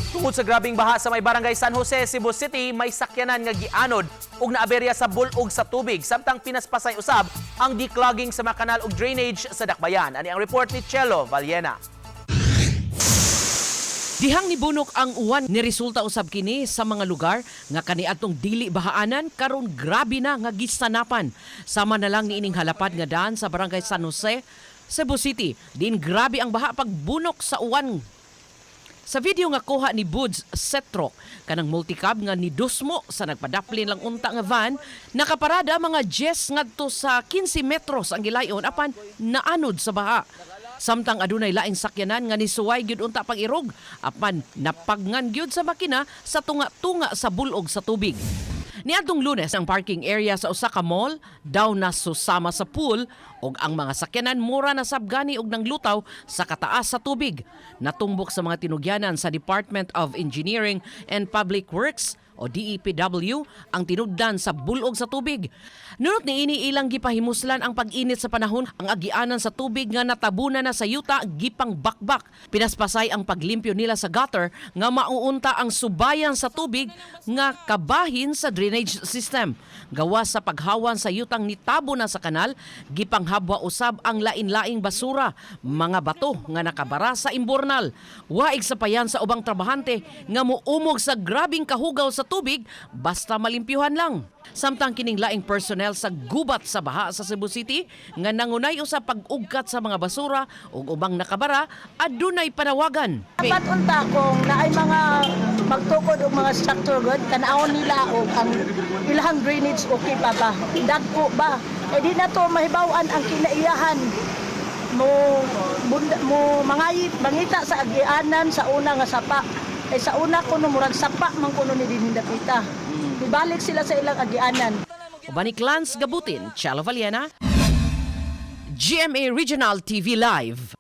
Tungod sa grabing baha sa may barangay San Jose, Cebu City, may sakyanan nga gianod ug naaberya sa bulog sa tubig samtang pinaspasay usab ang declogging sa mga kanal ug drainage sa dakbayan. Ani ang report ni Chelo Valiena. Dihang nibunok ang uwan ni resulta usab kini sa mga lugar nga kaniadtong dili bahaanan karon grabe na nga gisanapan. Sama na lang niining halapad nga daan sa barangay San Jose, Cebu City. Din grabe ang baha pagbunok sa uwan. Sa video nga kuha ni Buds Setrok, kanang multicab nga nidusmo sa nagpadaplin lang unta nga van, nakaparada mga 10 ngadto sa 15 metros ang gilayon apan naanod sa baha. Samtang adunay laing sakyanan nga nisuway gyud unta pag-irog apan napagngan gyud sa makina sa tunga-tunga sa bulog sa tubig. Niadtong Lunes ang parking area sa usa ka mall daw na susama sa pool ug ang mga sakyanan mura na sabgani og nanglutaw sa kataas sa tubig. Natumbok sa mga tinugyanan sa Department of Engineering and Public Works o DEPW ang tinuddan sa bulog sa tubig. Nunot niini ilang gipahimuslan ang pag-init sa panahon, ang agianan sa tubig nga natabunan na sa yuta gipang bakbak. Pinaspasay ang paglimpyo nila sa gutter nga mauunta ang subayan sa tubig nga kabahin sa drainage system. Gawas sa paghawan sa yutang nitabo na sa kanal, gipanghabwa usab ang lain-laing basura, mga bato nga nakabara sa imbornal. Waig sa payan sa ubang trabahante nga muumog sa grabing kahugaw sa tubig basta malimpyuhan lang. Samtang kining laing personnel sa gubat sa baha sa Cebu City nga nangunay usab pag-ugkat sa mga basura ug ubang nakabara adunay panawagan. Dapat unta kung naay mga magtukod og mga structure good tan-awon nila og ang ilahang drainage okay pa ba, dagko ba, di na to mahibaw-an ang kinaiyahan mo mangita sa agianan sa una nga sapa. Sa una kuno murag sapa man kuno ni dinhinda kita. Ibalik sila sa ilang agianan. Ubani Clans Gabutin, Chalo Valiena, GMA Regional TV Live.